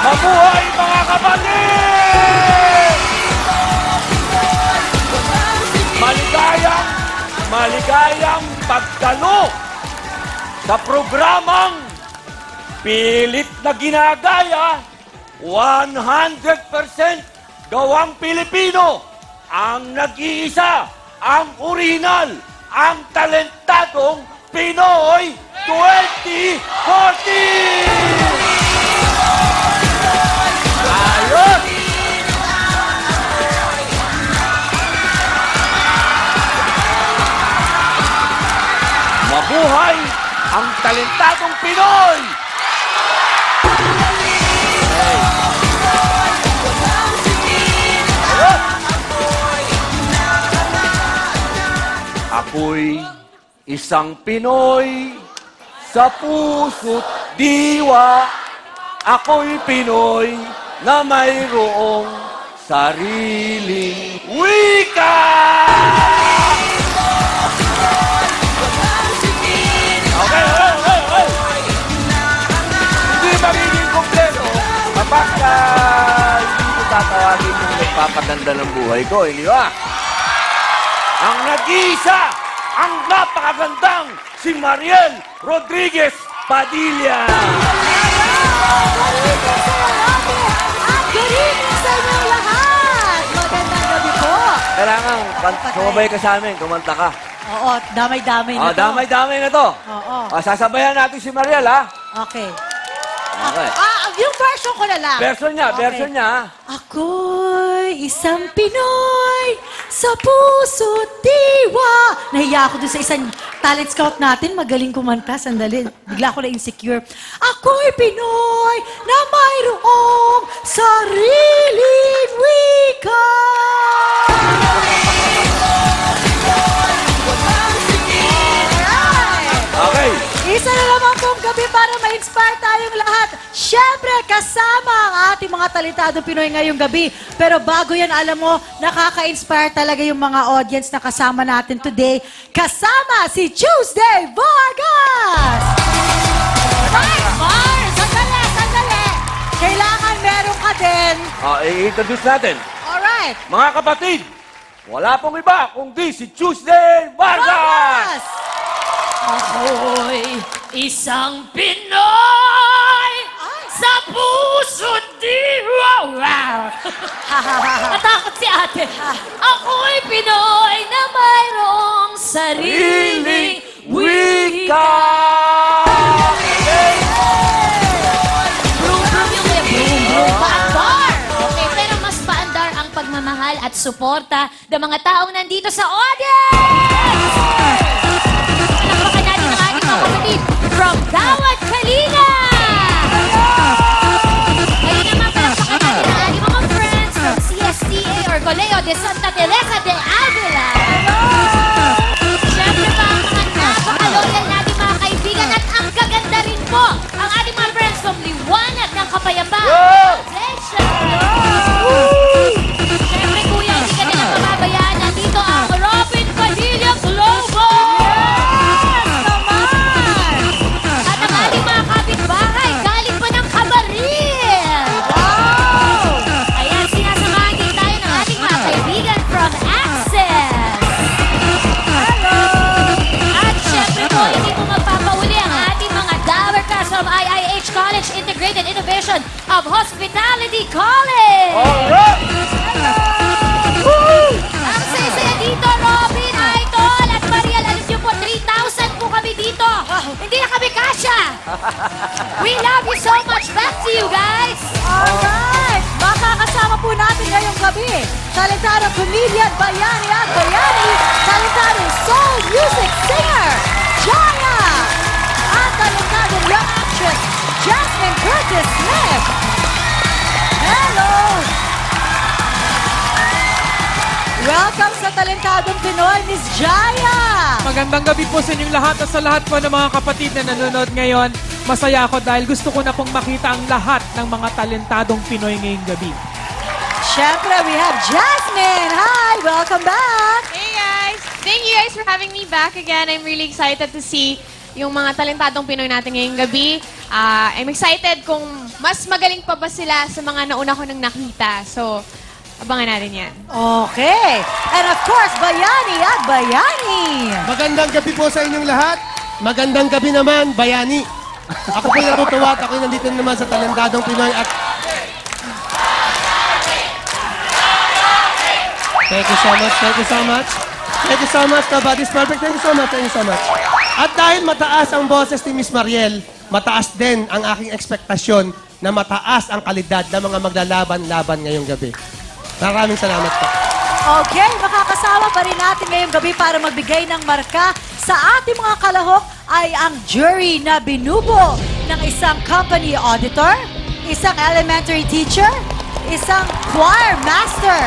Mabuhay mga kapatid! Maligayang pagdalo sa programang pilit na ginagaya, 100% gawang Pilipino, ang nag-iisa, ang original, ang talentadong Pinoy 2040! Ayos! Mabuhay ang talentadong Pinoy! Ako'y isang Pinoy sa puso't diwa. Ako'y Pinoy na mayroong sariling wika! Okay. Hindi magiging kompleto kapag hindi ko tatawagin yung nagpapaganda ng buhay ko, hindi ba? Ang nag-iisa, ang napakagandang si Mariel Rodriguez Padilla. Good evening sa inyo lahat! Magandang gabi po. Kailangan, sumabay ka sa amin, kumanta ka. Oo, damay-damay na to. Damay-damay na to. Oo. Sasabayan natin si Mariel, ha? Okay. Okay. Yung version ko na lang. Version niya, ha? Ako'y isang Pinoy sa puso't diwa. Nahiya ako dun sa isang talent scout natin. Magaling kumanta. Sandali. Bigla ako na insecure. Ako'y Pinoy na mayroong sariling wika. Okay. Isa na naman pong gabi para ma-inspire tayong lahat. Siyempre, kasama ang ating mga talentadong Pinoy ngayong gabi. Pero bago yan, alam mo, nakaka-inspire talaga yung mga audience na kasama natin today. Kasama si Tuesday Vargas! Mars! Sandali! Kailangan meron ka din. I-introduce natin. Alright. Mga kapatid, wala pong iba kundi si Tuesday Vargas! Ako'y isang Pinoy sa puso't diwa. Natakot si ate. Ako'y Pinoy na mayroong sariling wika. Brum brum yung brum. Paandar. Okay, pero mas paandar ang pagmamahal at suporta ng mga taong nandito sa audience. From Dawat, Kalinga! Ngayon naman, palakpakan natin ang ating mga friends from CSTA or Colegio de Santa Teresa de Avila. Siyempre pa ang mga napaka-loyal nating mga kaibigan at ang gaganda rin po ang ating mga friends from Liwanag ng Kapayapaan. Foundation. Siyempre, kuya, hindi ka nila mababayaan. Nandito ang Robin Padilla Globo! Bahay, galing pa ng Kabaril! Wow! Ayan, sinasamahan din tayo ng ating mga kaibigan from Access! Hello! At syempre po, hindi mo magpapauli ang ating mga Dower Class from IIH College Integrated Innovation of Hospitality College! Alright! Hello! Ang saya-saya dito, Robin, Idol, at Mariel. Alam niyo po, 3,000 po kami dito. Hindi na kami kasya. We love you so much. Back to you, guys. Alright! Makakasama po natin ngayong gabi. Talentadong comedian, bayani at bayani. Talentadong soul music singer, Jaya. At talentadong young actress, Jasmine Curtis Smith. Hello! Welcome sa Talentadong Pinoy, Miss Jaya! Magandang gabi po sa inyong lahat at sa lahat po ng mga kapatid na nanonood ngayon. Masaya ako dahil gusto ko na pong makita ang lahat ng mga talentadong Pinoy ngayong gabi. Siyempre, we have Jasmine! Hi! Welcome back! Hey guys! Thank you guys for having me back again. I'm really excited to see yung mga talentadong Pinoy natin ngayong gabi. I'm excited kung mas magaling pa ba sila sa mga nauna ko nang nakita. So, abangan natin yan. Okay. And of course, Bayani at Bayani. Magandang gabi po sa inyong lahat. Magandang gabi naman, Bayani. Ako po natutuwa at ako nandito naman sa Talentadong Pinoy at... Thank you so much, thank you so much. Thank you so much, Nobody's Perfect. Thank you so much, thank you so much. At dahil mataas ang boses ni Miss Mariel, mataas din ang aking ekspektasyon na mataas ang kalidad ng mga maglalaban-laban ngayong gabi. Maraming salamat po. Okay, makakasama pa rin natin ngayong gabi para magbigay ng marka sa ating mga kalahok ay ang jury na binubo ng isang company auditor, isang elementary teacher, isang choir master,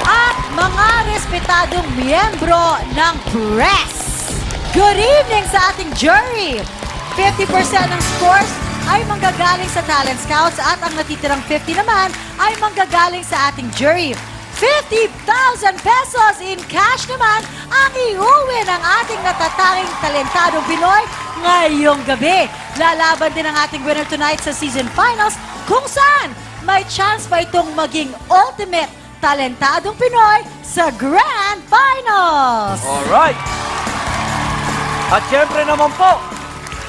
at mga respetadong miyembro ng press. Good evening sa ating jury! 50% ng scores ay manggagaling sa Talent Scouts at ang natitirang 50 naman ay manggagaling sa ating jury. 50,000 pesos in cash naman ang iuwi ng ating natatanging talentadong Pinoy ngayong gabi. Lalaban din ang ating winner tonight sa season finals kung saan may chance pa itong maging ultimate talentadong Pinoy sa Grand Finals. Alright. At syempre naman po,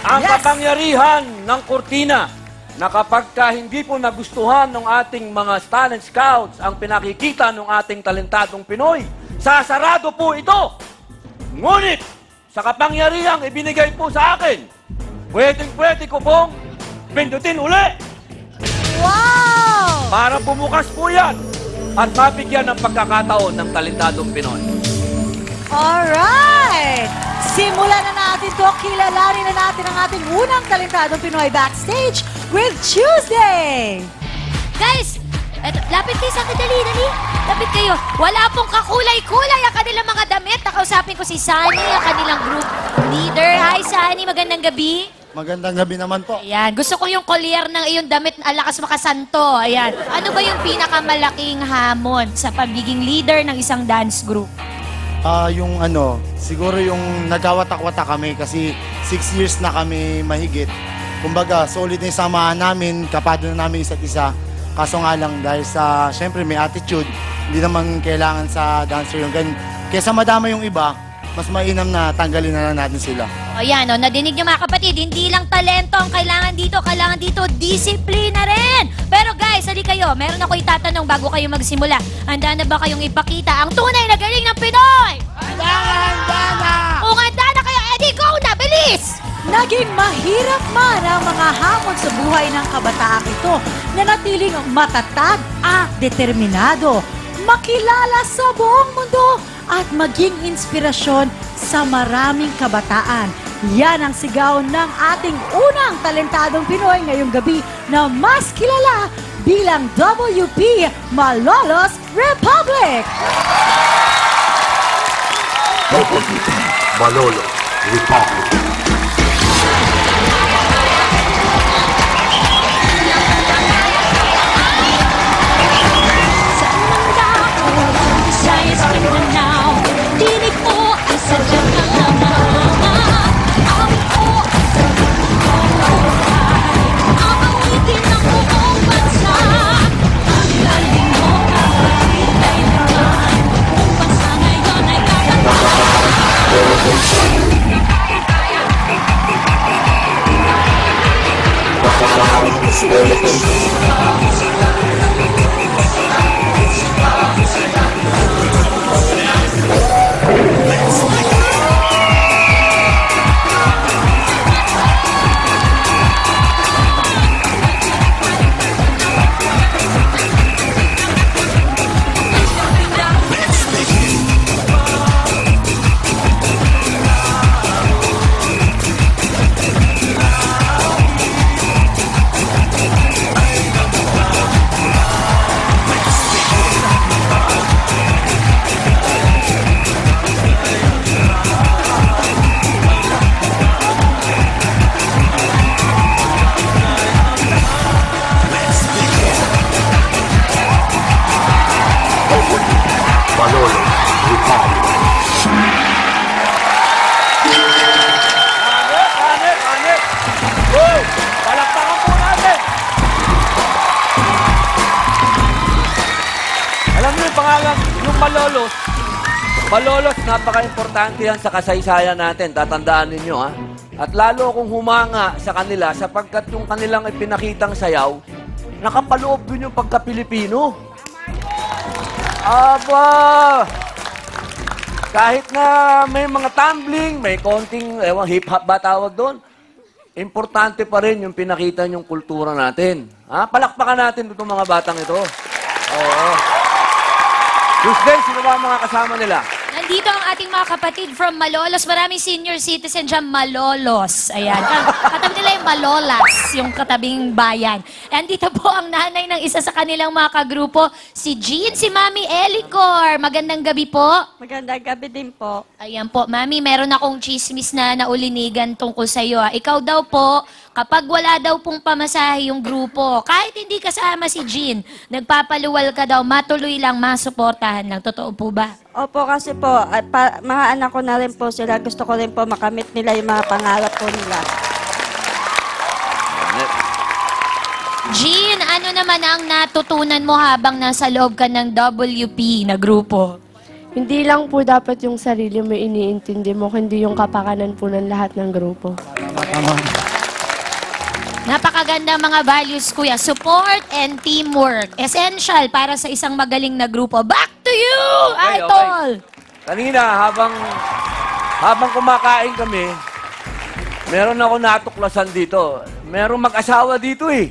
ang Yes. kapangyarihan ng kurtina na kapag hindi po nagustuhan ng ating mga talent scouts ang pinakikita ng ating talentadong Pinoy, sasarado po ito. Ngunit, sa kapangyarihang ibinigay po sa akin, pwedeng-pwede ko pong pindutin uli Wow! para bumukas po yan at mabigyan ng pagkakataon ng talentadong Pinoy. Alright! Simulan na natin to. Kilalanin na natin ang ating unang talentadong Pinoy backstage with Tuesday! Guys, eto, lapit kayo sa akin, dali. Lapit kayo. Wala pong kakulay-kulay ang kanilang mga damit. Nakausapin ko si Sunny, ang kanilang group leader. Hi, Sunny. Magandang gabi. Magandang gabi naman po. Ayan, gusto ko yung collier ng iyong damit na alakas makasanto. Ayan. Ano ba yung pinakamalaking hamon sa pagiging leader ng isang dance group? Yung ano, siguro yung nagkawatak-watak kami kasi 6 years na kami mahigit. Kumbaga, solid na yung samahan namin, kapado na namin isa't isa. Kaso nga lang, dahil sa, syempre may attitude, hindi naman kailangan sa dancer yung ganun. Kesa madama yung iba, mas mainam na tanggalin na lang natin sila. O yan, o, nadinig niyo mga kapatid, hindi lang talento ang kailangan dito, disiplina rin. Pero guys, hali kayo, meron ako itatanong bago kayo magsimula. Handa na ba kayong ipakita ang tunay na galing ng Pinoy? Handa na! Kung handa na kayo, edi go na, bilis! Naging mahirap man ang mga hamon sa buhay ng kabataang ito na natiling matatag at determinado, makilala sa buong mundo at maging inspirasyon sa maraming kabataan. Yan ang sigaw ng ating unang talentadong Pinoy ngayong gabi na mas kilala bilang WP Malolos Republic. Malolo Republic. Manolo Republic. Anit! Uy! Palakpak nga lang, yung Malolos, Malolos, napaka-importante yan sa kasaysayan natin. Tatandaan ninyo, ha? At lalo akong humanga sa kanila sapagkat yung kanilang ipinakitang sayaw, nakapaloob dun yung pagka-Pilipino. Aba! Kahit na may mga tumbling, may konting, hip-hop ba tawag doon, importante pa rin yung pinakita yung kultura natin. Ha? Palakpakan natin itong mga batang ito. Oo. Tuesday, sino ba ang mga kasama nila? Nandito ang ating mga kapatid from Malolos. Maraming senior citizen dyan, Malolos. Ayan. Katabi nila yung Malolas, yung katabing bayan. Nandito po ang nanay ng isa sa kanilang mga kagrupo, si Jean, si Mami Elicor. Magandang gabi po. Magandang gabi din po. Ayan po, Mami, meron akong chismis na naulinigan tungkol sa iyo. Ikaw daw po, kapag wala daw pong pamasahe yung grupo, kahit hindi kasama si Jean, nagpapaluwal ka daw, matuloy lang, masuportahan lang. Totoo po ba? Opo, kasi po, mga anak ko na rin po sila. Gusto ko rin po makamit nila yung mga pangarap po nila. Jean, ano naman ang natutunan mo habang nasa loob ka ng WP na grupo? Hindi lang po dapat yung sarili mo iniintindi mo, kundi yung kapakanan po ng lahat ng grupo. Napakaganda mga values, kuya. Support and teamwork. Essential para sa isang magaling na grupo. Back to you, Okay, Idol! Kanina, habang kumakain kami, meron ako natuklasan dito. Meron mag-asawa dito eh.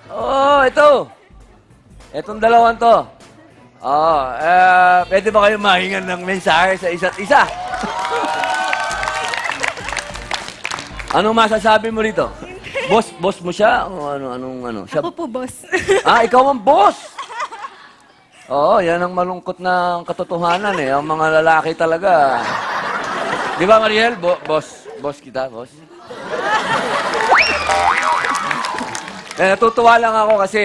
Oo, ito. Itong dalawang to. Oo, pwede ba kayo mahingan ng mensahe sa isa't isa? Anong masasabi mo rito? Boss mo siya? O ano? Siya? Ako po, boss. Ikaw ang boss! Oo, yan ang malungkot na katotohanan eh. Ang mga lalaki talaga. Di ba, Mariel? Boss kita, boss. Natutuwa lang ako kasi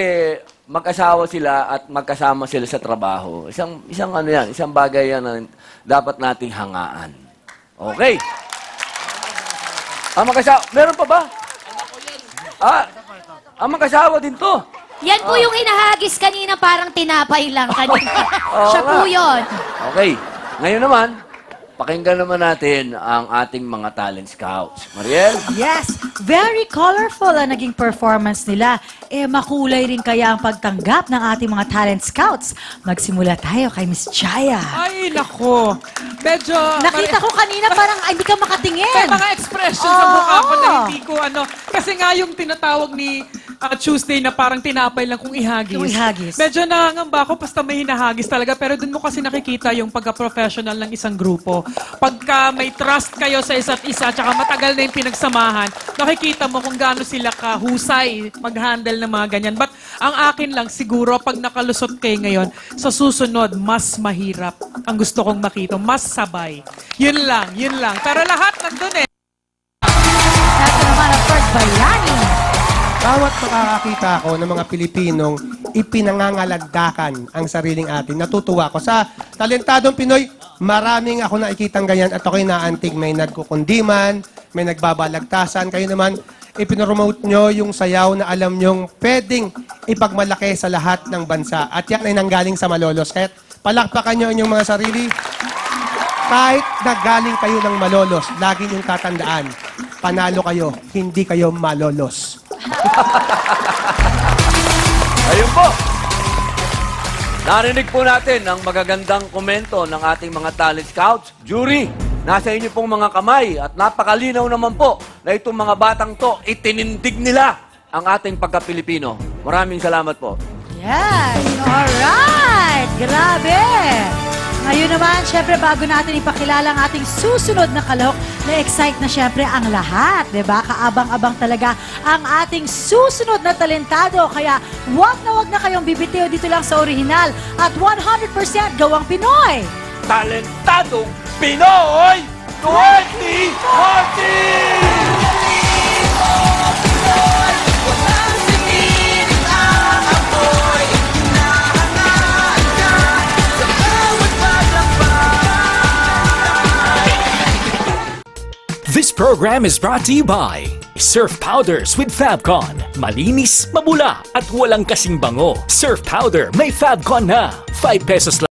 mag-asawa sila at magkasama sila sa trabaho. Isang bagay yan na dapat nating hangaan. Okay. Mag-asawa, meron pa ba? Mag-asawa din to. Yan po yung hinahagis kanina, parang tinapay lang kanina. Siya po yun. Okay. Ngayon naman, pakinggan naman natin ang ating mga talent scouts. Mariel? Yes, very colorful ang naging performance nila. Makulay rin kaya ang pagtanggap ng ating mga talent scouts. Magsimula tayo kay Miss Jaya. Ay, nako. Medyo... Nakita ko kanina parang hindi ka makatingin. May mga expressions sa mukha ko na hindi ko Kasi nga yung tinatawag ni Tuesday na parang tinapay lang kung ihagis. Kung ihagis. Medyo nangangamba ako basta may hinahagis talaga. Pero dun mo kasi nakikita yung pagka-professional ng isang grupo. Pagka may trust kayo sa isa't isa tsaka matagal na yung pinagsamahan, nakikita mo kung gaano sila kahusay mag-handle ng mga ganyan. But ang akin lang siguro pag nakalusot kayo ngayon, sa susunod, mas mahirap ang gusto kong makita. Mas sabay. Yun lang. Pero lahat nandun eh. Ito naman ang first Bayani. Bawat makakakita ako ng mga Pilipinong ipinangangalagdakan ang sariling atin. Natutuwa ako. Sa talentadong Pinoy, maraming ako nakikitang ganyan at ako'y naantig. May nagkukundiman, may nagbabalagtasan. Kayo naman, ipinromote nyo yung sayaw na alam nyong pwedeng ipagmalaki sa lahat ng bansa. At yan ay nanggaling sa Malolos. Kaya palakpakan nyo inyong mga sarili. Kahit naggaling kayo ng Malolos, lagi nyong tatandaan, panalo kayo, hindi kayo malolos. Ayun po. Narinig po natin ang magagandang komento ng ating mga talent scouts. Jury, nasa inyo pong mga kamay at napakalinaw naman po na itong mga batang to, itinindig nila ang ating pagka-Pilipino. Maraming salamat po. Yes, alright. Grabe. Ngayon naman, syempre, bago natin ipakilala ang ating susunod na kalahok, na-excite na syempre ang lahat, di ba? Kaabang-abang talaga ang ating susunod na talentado. Kaya, wag na kayong bibitiw dito lang sa orihinal at 100% gawang Pinoy. Talentadong Pinoy 2040! This program is brought to you by Surf Powders with Fabcon. Malinis, mabula, at walang kasing bango. Surf Powder may Fabcon na. 5 pesos lang.